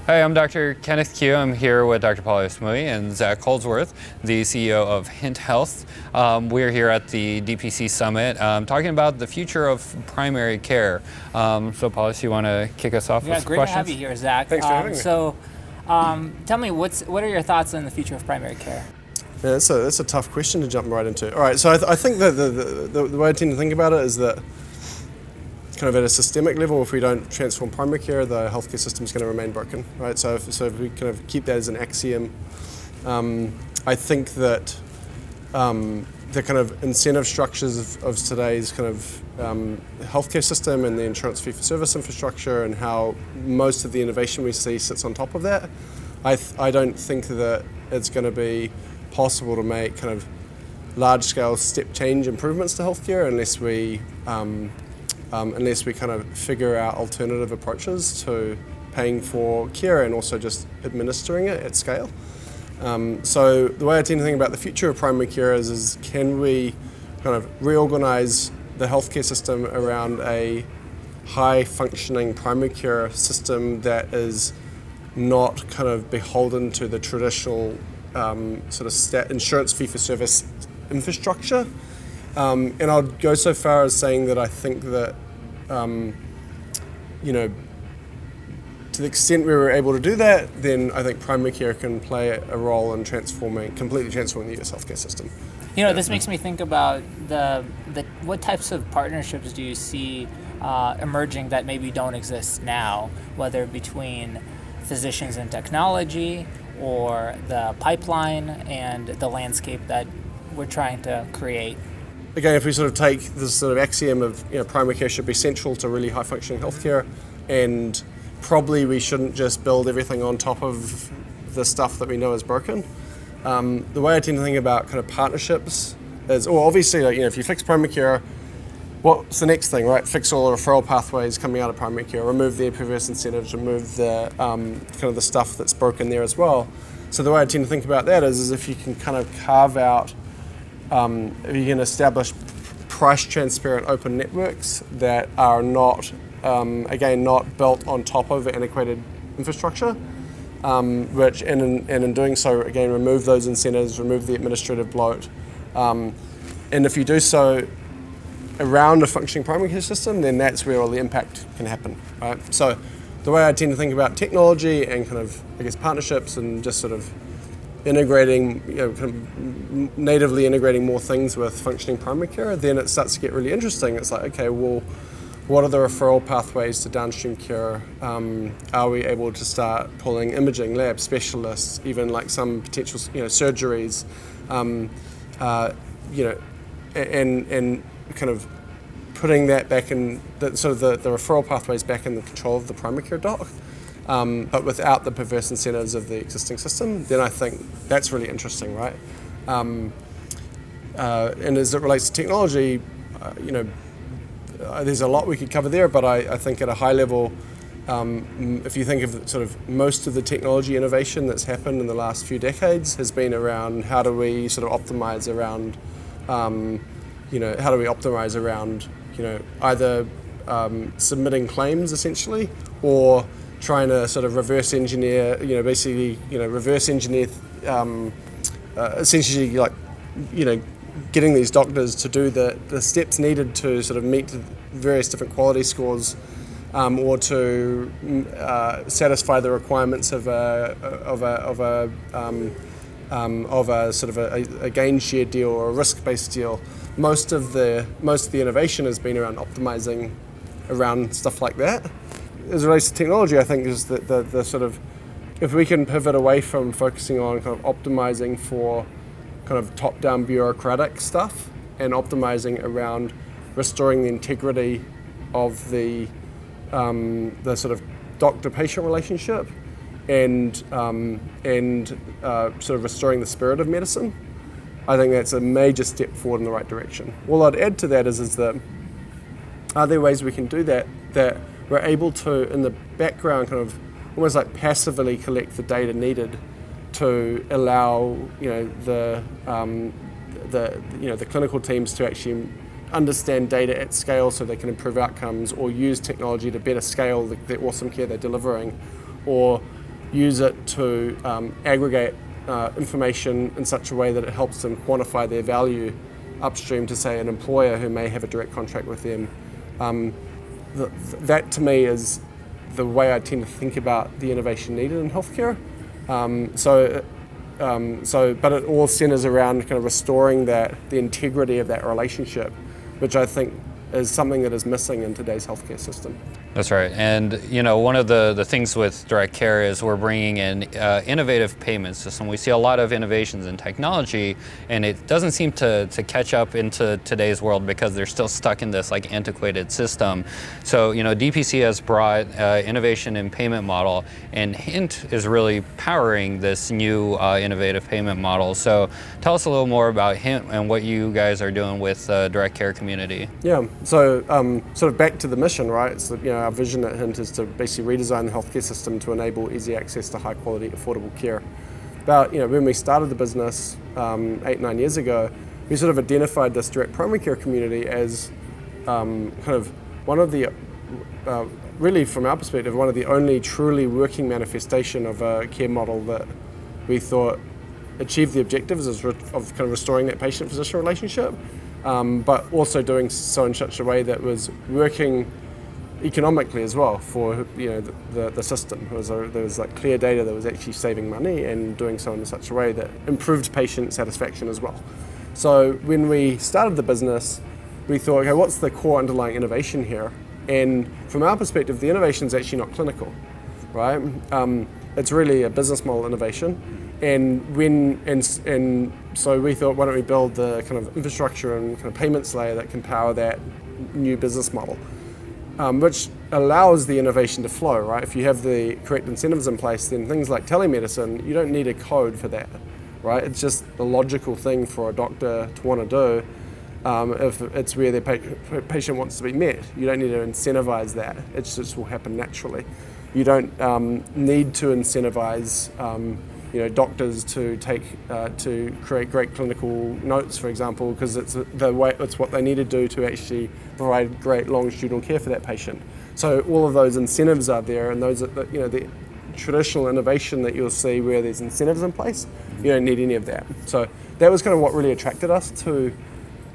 Hi, I'm Dr. Kenneth Q. I'm here with Dr. Paulius and Zak Holdsworth, the CEO of Hint Health. We're here at the DPC Summit talking about the future of primary care. So, Paulius, you want to kick us off with some great questions? to have you here, Zak. Thanks for having me. So, tell me, what are your thoughts on the future of primary care? Yeah, that's a tough question to jump right into. All right, so I think that the way I tend to think about it is that kind of at a systemic level, if we don't transform primary care, the healthcare system is going to remain broken, right? So if we kind of keep that as an axiom, I think that the kind of incentive structures of today's kind of healthcare system and the insurance fee-for-service infrastructure and how most of the innovation we see sits on top of that, I don't think that it's going to be possible to make kind of large-scale step change improvements to healthcare unless we kind of figure out alternative approaches to paying for care and also just administering it at scale. So the way I tend to think about the future of primary care is can we kind of reorganize the healthcare system around a high-functioning primary care system that is not kind of beholden to the traditional sort of insurance fee-for-service infrastructure. And I'll go so far as saying that I think that, to the extent we were able to do that, then I think primary care can play a role in completely transforming the US healthcare system. This makes me think about what types of partnerships do you see emerging that maybe don't exist now, whether between physicians and technology or the pipeline and the landscape that we're trying to create. Again, if we sort of take this sort of axiom of primary care should be central to really high functioning healthcare, and probably we shouldn't just build everything on top of the stuff that we know is broken. The way I tend to think about kind of partnerships is, obviously, if you fix primary care, what's the next thing, right? Fix all the referral pathways coming out of primary care, remove the perverse incentives, remove the kind of the stuff that's broken there as well. So the way I tend to think about that is if you can kind of carve out, if you can establish price transparent open networks that are not, not built on top of antiquated infrastructure, which in doing so, again, remove those incentives, remove the administrative bloat. And if you do so around a functioning primary care system, then that's where all the impact can happen, right? So the way I tend to think about technology and kind of, partnerships and just sort of integrating, kind of natively integrating more things with functioning primary care, then it starts to get really interesting. It's like, okay, well, what are the referral pathways to downstream care? Are we able to start pulling imaging, lab specialists, even like some potential, surgeries, and kind of putting that back in the referral pathways back in the control of the primary care doc, but without the perverse incentives of the existing system, then I think that's really interesting, right? And as it relates to technology, there's a lot we could cover there, but I think at a high level, if you think of sort of most of the technology innovation that's happened in the last few decades has been around how do we sort of optimize around either submitting claims essentially, or trying to sort of reverse engineer, essentially like, getting these doctors to do the steps needed to sort of meet various different quality scores, or to satisfy the requirements of a sort of a gain share deal or a risk-based deal. Most of the innovation has been around optimizing around stuff like that. As it relates to technology, I think is the sort of, if we can pivot away from focusing on kind of optimizing for kind of top-down bureaucratic stuff and optimizing around restoring the integrity of the sort of doctor-patient relationship and sort of restoring the spirit of medicine, I think that's a major step forward in the right direction. All I'd add to that is that are there ways we can do that we're able to, in the background, kind of almost like passively collect the data needed to allow the clinical teams to actually understand data at scale so they can improve outcomes, or use technology to better scale the awesome care they're delivering, or use it to aggregate information in such a way that it helps them quantify their value upstream to, say, an employer who may have a direct contract with them. That to me is the way I tend to think about the innovation needed in healthcare. But it all centers around kind of restoring the integrity of that relationship, which I think is something that is missing in today's healthcare system. That's right. And one of the things with direct care is we're bringing in innovative payment system. We see a lot of innovations in technology, and it doesn't seem to catch up into today's world because they're still stuck in this like antiquated system. So DPC has brought innovation in payment model, and Hint is really powering this new innovative payment model. So tell us a little more about Hint and what you guys are doing with the direct care community. Yeah. So sort of back to the mission, right? So, our vision at Hint is to basically redesign the healthcare system to enable easy access to high quality, affordable care. About, when we started the business 8-9 years ago, we sort of identified this direct primary care community as kind of one of the, really from our perspective, one of the only truly working manifestation of a care model that we thought achieved the objectives of kind of restoring that patient-physician relationship, but also doing so in such a way that was working economically as well for the system. There was like clear data that was actually saving money and doing so in such a way that improved patient satisfaction as well. So when we started the business, we thought, okay, what's the core underlying innovation here? And from our perspective, the innovation is actually not clinical, right? It's really a business model innovation. And so we thought, why don't we build the kind of infrastructure and kind of payments layer that can power that new business model, which allows the innovation to flow, right? If you have the correct incentives in place, then things like telemedicine, you don't need a code for that, right? It's just the logical thing for a doctor to want to do if it's where their patient wants to be met. You don't need to incentivize that. It just will happen naturally. You don't need to incentivize doctors to create great clinical notes, for example, because it's what they need to do to actually provide great longitudinal care for that patient. So all of those incentives are there, and those are the traditional innovation that you'll see where there's incentives in place. You don't need any of that. So that was kind of what really attracted us to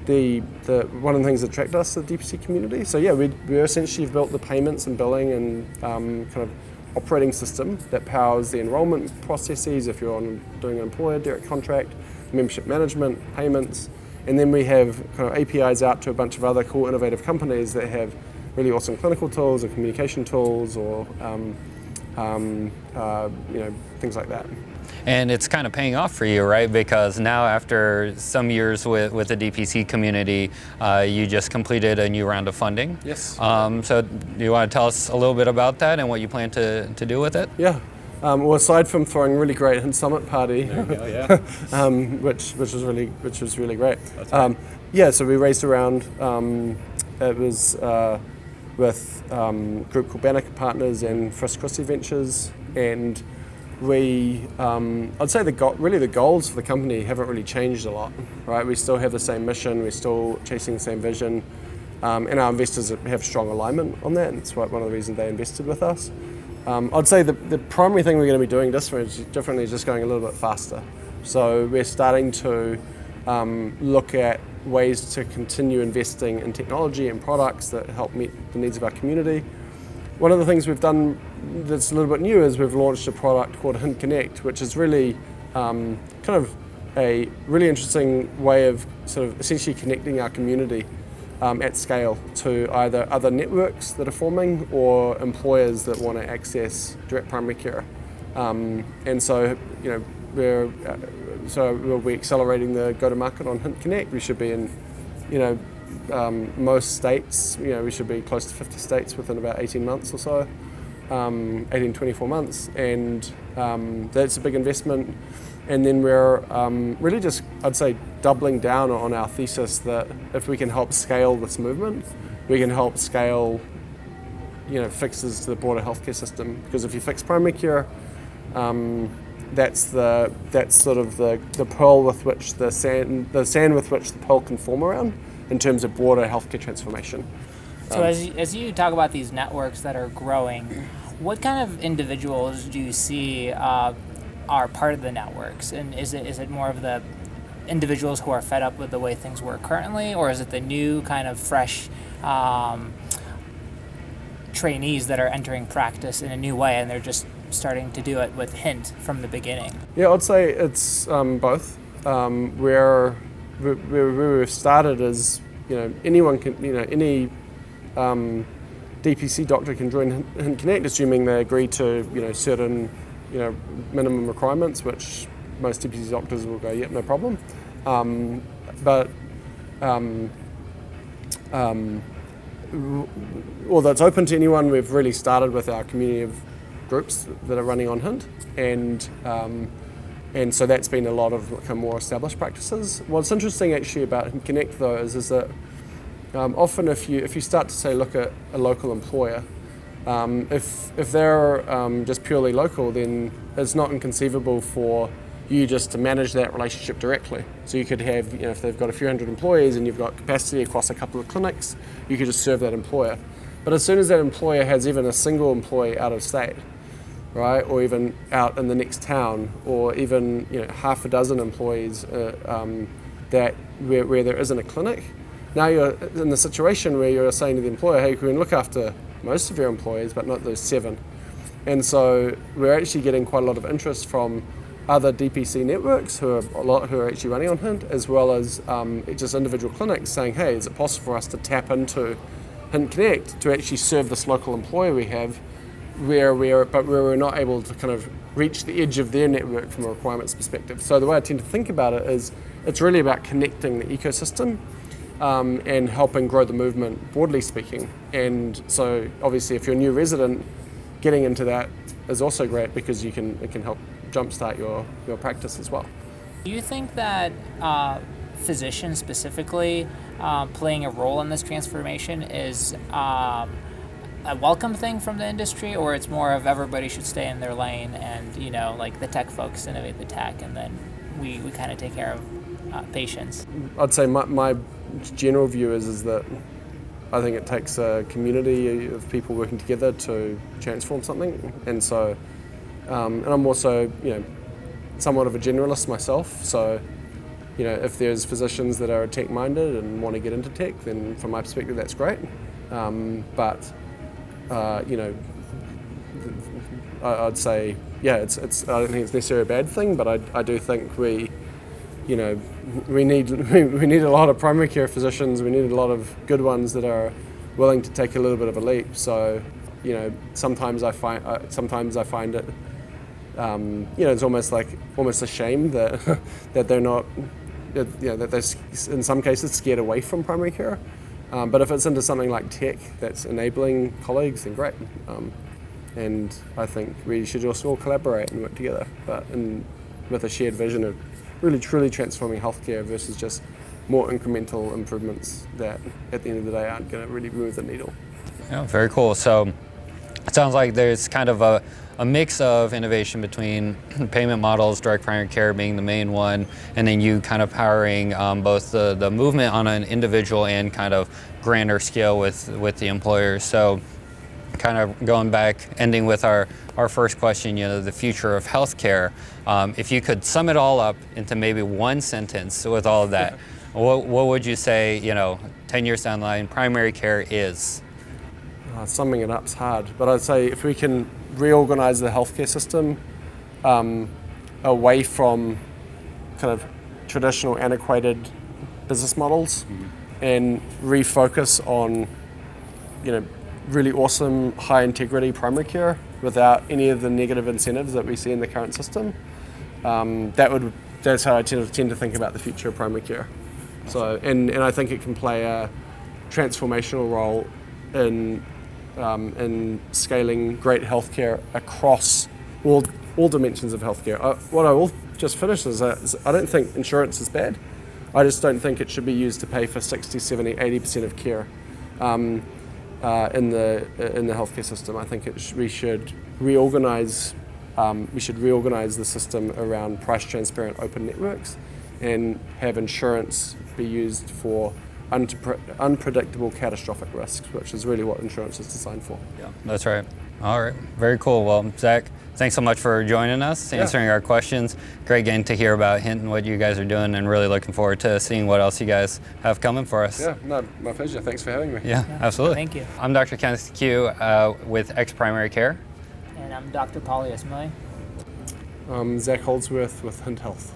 one of the things that attracted us to the DPC community. So yeah, we essentially built the payments and billing and kind of operating system that powers the enrollment processes if you're doing an employer direct contract, membership management, payments, and then we have kind of APIs out to a bunch of other cool innovative companies that have really awesome clinical tools or communication tools or things like that. And it's kind of paying off for you, right? Because now after some years with the DPC community, you just completed a new round of funding. Yes. So do you want to tell us a little bit about that and what you plan to do with it? Yeah. Well, aside from throwing a really great Hint Summit party, which was really great. That's right. So we raised around. It was with a group called Banneker Partners and Frisk Christie Ventures, and we, I'd say the goals for the company haven't really changed a lot, right? We still have the same mission, we're still chasing the same vision, and our investors have strong alignment on that, and it's one of the reasons they invested with us. I'd say the primary thing we're going to be doing differently is just going a little bit faster. So we're starting to look at ways to continue investing in technology and products that help meet the needs of our community. One of the things we've done that's a little bit new is we've launched a product called Hint Connect, which is really kind of a really interesting way of sort of essentially connecting our community at scale to either other networks that are forming or employers that want to access direct primary care. And so, we'll be accelerating the go-to-market on Hint Connect. We should be in, most states. We should be close to 50 states within about 18 months or so, 24 months, and that's a big investment. And then we're really just, I'd say, doubling down on our thesis that if we can help scale this movement, we can help scale, fixes to the broader healthcare system. Because if you fix primary care, that's sort of the pearl with which the sand with which the pearl can form around in terms of broader healthcare transformation. So as you talk about these networks that are growing, what kind of individuals do you see are part of the networks? And is it more of the individuals who are fed up with the way things work currently, or is it the new kind of fresh trainees that are entering practice in a new way and they're just starting to do it with Hint from the beginning? Yeah, I'd say it's both. Where we've started is, anyone can, any DPC doctor can join Hint Connect, assuming they agree to, certain, minimum requirements, which most DPC doctors will go, yep, no problem. Although it's open to anyone, we've really started with our community of groups that are running on Hint, and so that's been a lot of more established practices. What's interesting actually about Hint Connect though is that often if you start to say look at a local employer, if they're just purely local, then it's not inconceivable for you just to manage that relationship directly. So you could have, if they've got a few hundred employees and you've got capacity across a couple of clinics, you could just serve that employer. But as soon as that employer has even a single employee out of state, right, or even out in the next town, or even half a dozen employees that where there isn't a clinic, now you're in the situation where you're saying to the employer, hey, we can look after most of your employees, but not those 7. And so we're actually getting quite a lot of interest from other DPC networks who are actually running on Hint, as well as just individual clinics saying, hey, is it possible for us to tap into Hint Connect to actually serve this local employer we have, where we're not able to kind of reach the edge of their network from a requirements perspective. So the way I tend to think about it is it's really about connecting the ecosystem and helping grow the movement, broadly speaking. And so obviously if you're a new resident, getting into that is also great because it can help jumpstart your practice as well. Do you think that physicians specifically playing a role in this transformation is a welcome thing from the industry, or it's more of everybody should stay in their lane and, like the tech folks innovate the tech and then we kind of take care of patients? I'd say my general view is that I think it takes a community of people working together to transform something. And so, and I'm also, somewhat of a generalist myself. So, if there's physicians that are tech-minded and want to get into tech, then from my perspective, that's great. But I'd say, yeah, it's. I don't think it's necessarily a bad thing, but I do think we need a lot of primary care physicians. We need a lot of good ones that are willing to take a little bit of a leap. So, sometimes I find it. It's almost a shame that that they're not, that they're in some cases scared away from primary care. But if it's into something like tech that's enabling colleagues, then great. And I think we should just all collaborate and work together, but with a shared vision of really truly transforming healthcare versus just more incremental improvements that at the end of the day aren't going to really move the needle. Yeah, very cool. So it sounds like there's kind of a mix of innovation between payment models, direct primary care being the main one, and then you kind of powering both the movement on an individual and kind of grander scale with the employers. So kind of going back, ending with our first question, the future of healthcare. If you could sum it all up into maybe one sentence with all of that, what would you say, 10 years down the line, primary care is? Summing it up is hard, but I'd say if we can reorganize the healthcare system away from kind of traditional antiquated business models and refocus on, really awesome high integrity primary care without any of the negative incentives that we see in the current system, that's how I tend to think about the future of primary care. So, and I think it can play a transformational role in scaling great healthcare across all dimensions of healthcare. What I will just finish is I don't think insurance is bad. I just don't think it should be used to pay for 60, 70, 80% of care in the healthcare system. I think we should reorganize the system around price transparent open networks and have insurance be used for unpredictable catastrophic risks, which is really what insurance is designed for. Yeah, that's right. All right, very cool. Well, Zach, thanks so much for joining us, answering our questions. Great getting to hear about Hint and what you guys are doing, and really looking forward to seeing what else you guys have coming for us. Yeah, no, my pleasure. Thanks for having me. Yeah, absolutely. Thank you. I'm Dr. Kenneth Q with X Primary Care. And I'm Dr. Paulius. I'm Zak Holdsworth with Hint Health.